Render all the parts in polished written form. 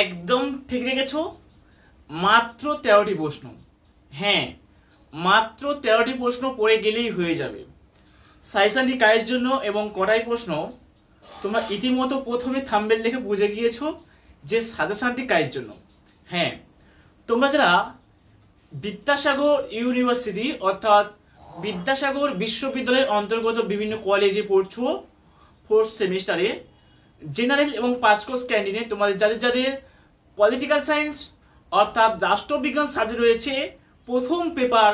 একদম ঠিক দেখেছ, মাত্র 13টি প্রশ্ন। হ্যাঁ, মাত্র 13টি প্রশ্ন পড়ে গেলেই হয়ে যাবে। সাজেশনটি কায়ের জন্য এবং কটাই প্রশ্ন তোমরা ইতিমধ্যে প্রথমে থাম্বনেল দেখে বুঝে গিয়েছো যে সাজেশনটি কায়ের জন্য। হ্যাঁ, তোমরা যারা বিদ্যাসাগর ইউনিভার্সিটি অর্থাৎ বিদ্যাসাগর বিশ্ববিদ্যালয়ের অন্তর্গত বিভিন্ন কলেজে পড়ছো ফোর্থ সেমিস্টারে, জেনারেল এবং পাস কোর্স ক্যান্ডিডেট, তোমাদের যাদের যাদের পলিটিক্যাল সায়েন্স অর্থাৎ রাষ্ট্রবিজ্ঞান সাবজেক্ট রয়েছে, প্রথম paper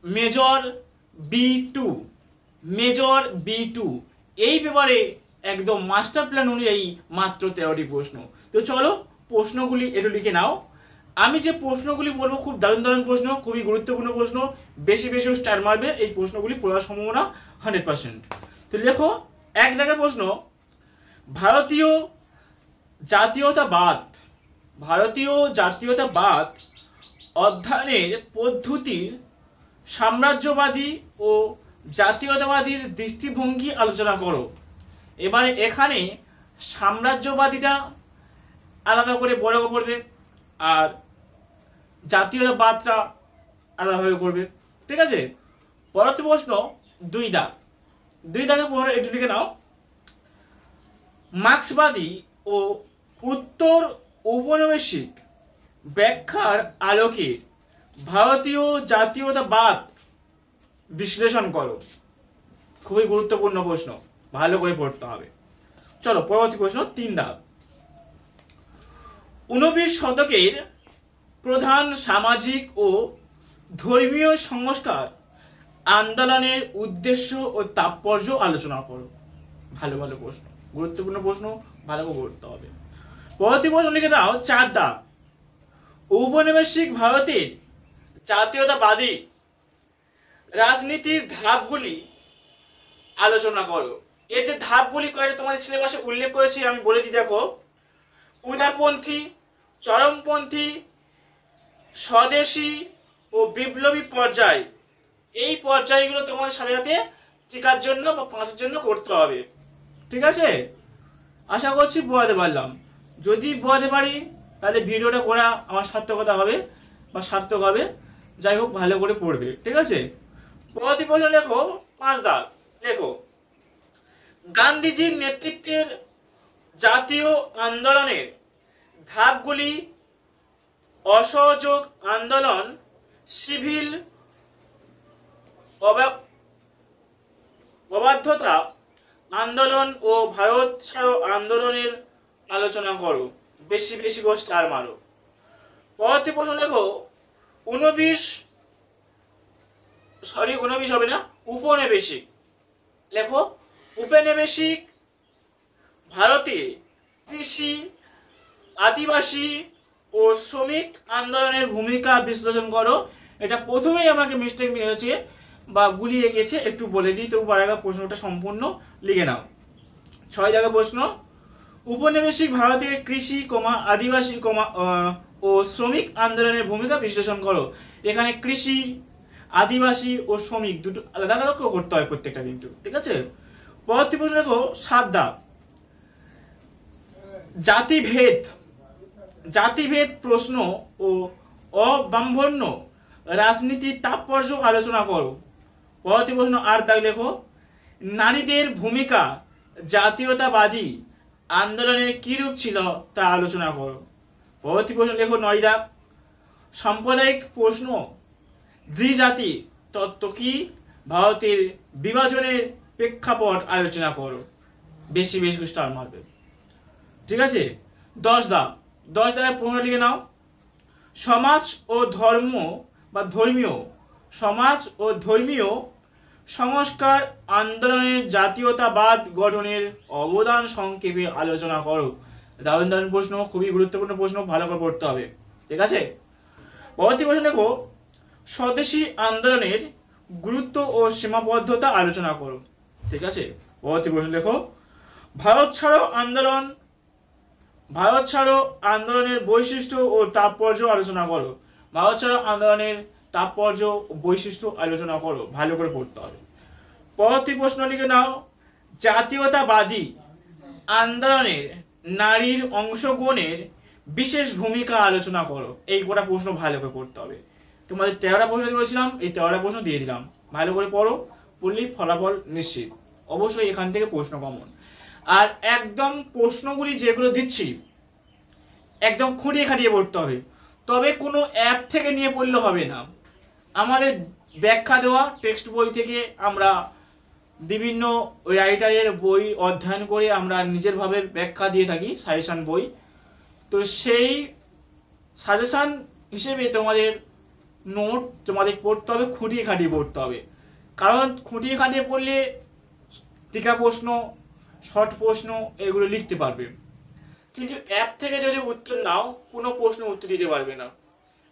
major B2, major B2, এই পেপারে একদম মাস্টার প্ল্যান অনুযায়ী মাত্র 13টি প্রশ্ন। তো চলো প্রশ্নগুলি একটু লিখে নাও। আমি যে প্রশ্নগুলি বলবো খুব দারুণ দারুণ প্রশ্ন, খুবই গুরুত্বপূর্ণ প্রশ্ন, বেশি বেশি স্টার মারবে এই প্রশ্নগুলি পড়ার সম্ভাবনা 100%। তো লেখো, এক দাগের প্রশ্ন, ভারতীয় জাতীয়তাবাদ, ভারতীয় জাতীয়তাবাদ অধ্যয়নের পদ্ধতির সাম্রাজ্যবাদী ও জাতীয়তাবাদীর দৃষ্টিভঙ্গি আলোচনা করো। এবারে এখানে সাম্রাজ্যবাদীটা আলাদা করে বড় করবে আর জাতীয়তাবাদটা আলাদাভাবে করবে। ঠিক আছে, পরবর্তী প্রশ্ন 2 দাগ, 2 দাগের পরে একটু লিখে নাও, মার্ক্সবাদী ও উত্তর ঔপনিবেশিক ব্যাখ্যার আলোকে ভারতীয় জাতীয়তাবাদ বিশ্লেষণ করো। খুবই গুরুত্বপূর্ণ প্রশ্ন, ভালো করে পড়তে হবে। চলো পরবর্তী প্রশ্ন 3 দাগ, 19 শতকের প্রধান সামাজিক ও ধর্মীয় সংস্কার আন্দোলনের উদ্দেশ্য ও তাৎপর্য আলোচনা করো। ভালো ভালো প্রশ্ন, গুরুত্বপূর্ণ প্রশ্ন, ভালো করে পড়তে হবে। পরবর্তী প্রশ্ন লিখে দাও 4 দাগ, ঔপনিবেশিক ভারতের জাতীয়তাবাদী রাজনীতির ধাপগুলি আলোচনা করো। এর যে ধাপগুলি কয়েকটা তোমাদের সিলেবাসে উল্লেখ করেছি, আমি বলে দিই দেখো, উদারপন্থী, চরমপন্থী, স্বদেশী ও বিপ্লবী পর্যায়, এই পর্যায়গুলো তোমাদের সাথে সাথে টিকার জন্য বা পাঁচের জন্য করতে হবে। ঠিক আছে, আশা করছি বোঝাতে পারলাম। যদি বোঝাতে পারি তাহলে ভিডিওটা করা আমার সার্থকতা হবে বা সার্থক হবে। যাই হোক, ভালো করে পড়বে। ঠিক আছে, পরবর্তী প্রশ্ন লেখো 5 দাগ, লেখো, গান্ধীজির নেতৃত্বের জাতীয় আন্দোলনের ধাপগুলি অসহযোগ আন্দোলন, সিভিল অবাধ্যতা আন্দোলন ও ভারত ছাড়ো আন্দোলনের আলোচনা করো। বেশি বেশি করে স্টার মারো। পরবর্তী প্রশ্ন লেখো, 19 হবে না, উপনিবেশিক, লেখো, উপনিবেশিক ভারতে কৃষি, আদিবাসী ও শ্রমিক আন্দোলনের ভূমিকা বিশ্লেষণ করো। এটা প্রথমেই আমাকে মিস্টেক হয়েছে বা গুলিয়ে গেছে, একটু বলে দিই, তবু পারাগা প্রশ্নটা সম্পূর্ণ লিখে নাও। 6 দাগের প্রশ্ন, উপনিবেশিক ভারতের কৃষি, আদিবাসী ও শ্রমিক আন্দোলনের ভূমিকা বিশ্লেষণ করো। এখানে কৃষি, আদিবাসী ও শ্রমিক দুটো আলাদা আলাদা করতে হয় প্রত্যেকটা কিন্তু। ঠিক আছে, পরবর্তী প্রশ্ন দেখো 7 দাগ, জাতিভেদ, জাতিভেদ প্রশ্ন ও অব্রাহ্মণ্য রাজনীতির তাৎপর্য আলোচনা করো। পরবর্তী প্রশ্ন 8 দাগ, লেখো, নারীদের ভূমিকা জাতীয়তাবাদী আন্দোলনে কিরূপ ছিল তা আলোচনা করো। পরবর্তী প্রশ্ন লেখো 9 দাগ, সাম্প্রদায়িক প্রশ্ন দ্বিজাতি তত্ত্ব কি, ভারতের বিভাজনের প্রেক্ষাপট আলোচনা করো। বেশি বেশি স্টার মারবে। ঠিক আছে, 10 দাগ, 10 দাগের প্রশ্ন লিখে নাও, সমাজ ও ধর্ম বা ধর্মীয়, সমাজ ও ধর্মীয় সংস্কার আন্দোলনের জাতীয়তাবাদ গঠনের অবদান সংক্ষেপে আলোচনা করো। দারুণ দারুণ প্রশ্ন, খুবই গুরুত্বপূর্ণ প্রশ্ন, ভালো করে পড়তে হবে। ঠিক আছে, পরবর্তী প্রশ্ন দেখো, স্বদেশী আন্দোলনের গুরুত্ব ও সীমাবদ্ধতা আলোচনা করো। ঠিক আছে, পরবর্তী প্রশ্ন দেখো, ভারত ছাড়ো আন্দোলন, ভারত ছাড়ো আন্দোলনের বৈশিষ্ট্য ও তাৎপর্য আলোচনা করো। ভারত ছাড়ো আন্দোলনের তাৎপর্য ও বৈশিষ্ট্য আলোচনা করো, ভালো করে পড়তে হবে। পরবর্তী প্রশ্ন লিখে নাও, জাতীয়তাবাদী আন্দোলনের নারীর অংশগ্রহণের বিশেষ ভূমিকা আলোচনা করো। এই কটা প্রশ্ন ভালো করে পড়তে হবে। তোমাদের 13টা প্রশ্ন বলেছিলাম, এই 13টা প্রশ্ন দিয়ে দিলাম, ভালো করে পড়ো, পড়লেই ফলাফল নিশ্চিত। অবশ্যই এখান থেকে প্রশ্ন কমন। আর একদম প্রশ্নগুলি যেগুলো দিচ্ছি একদম খুঁটিয়ে খাটিয়ে পড়তে হবে, তবে কোনো অ্যাপ থেকে নিয়ে পড়লে হবে না। আমাদের ব্যাখ্যা দেওয়া টেক্সট বই থেকে আমরা বিভিন্ন রাইটারের বই অধ্যয়ন করে আমরা নিজেরভাবে ব্যাখ্যা দিয়ে থাকি, সাজেশন বই। তো সেই সাজেশন হিসেবে তোমাদের নোট তোমাদের পড়তে হবে, খুঁটিয়ে খাটিয়ে পড়তে হবে। কারণ খুঁটিয়ে খাটিয়ে পড়লে টিকা প্রশ্ন, শর্ট প্রশ্ন এগুলো লিখতে পারবে। কিন্তু অ্যাপ থেকে যদি উত্তর নাও, কোনো প্রশ্ন উত্তর দিতে পারবে না।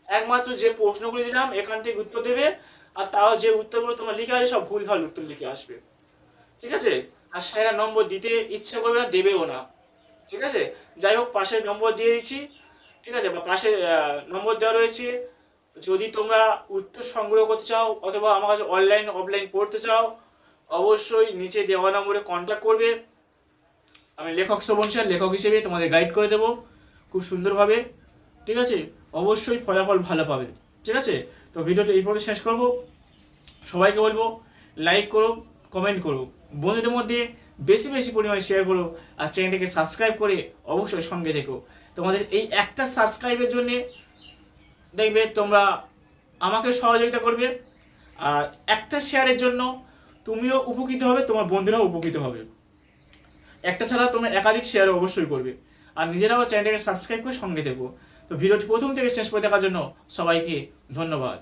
একমাত্র যে প্রশ্নগুলি দিলাম এখান থেকে উত্তর দেবে, আর তাও যে উত্তরগুলো তোমার লিখে আসবে সব ভুলভাল উত্তর লিখে আসবে, ঠিক আছে? আর স্যারেরা নম্বর দিতে ইচ্ছা করবে না, দেবেও না, ঠিক আছে? যাই হোক, পাশে নম্বর দিয়ে দিচ্ছি, ঠিক আছে? বা পাশে নম্বর দেওয়া রয়েছে। যদি তোমরা উত্তর সংগ্রহ করতে চাও অথবা আমার কাছে অনলাইন অফলাইন পড়তে চাও, অবশ্যই নিচে দেওয়া নম্বরে কন্ট্যাক্ট করবে। আমি লেখক শোভন স্যার, লেখক হিসেবে তোমাদের গাইড করে দেবো খুব সুন্দরভাবে, ঠিক আছে? অবশ্যই ফলাফল ভালো পাবে, ঠিক আছে? তো ভিডিওটা এই পর্যন্ত শেষ করবো। সবাইকে বলবো লাইক করো, কমেন্ট করো, বন্ধুদের মধ্যে বেশি বেশি পরিমাণে শেয়ার করো, আর চ্যানেলটাকে সাবস্ক্রাইব করে অবশ্যই সঙ্গে থেকো। তোমাদের এই একটা সাবস্ক্রাইবের জন্যে দেখবে তোমরা আমাকে সহযোগিতা করবে, আর একটা শেয়ারের জন্য তুমিও উপকৃত হবে, তোমার বন্ধুরাও উপকৃত হবে। একটা ছাড়া তোমরা একাধিক শেয়ার অবশ্যই করবে, আর নিজেরাও চ্যানেলটাকে সাবস্ক্রাইব করে সঙ্গে থেকো। তো ভিডিওটি প্রথম থেকে শেষ পর্যন্ত দেখার জন্য সবাইকে ধন্যবাদ।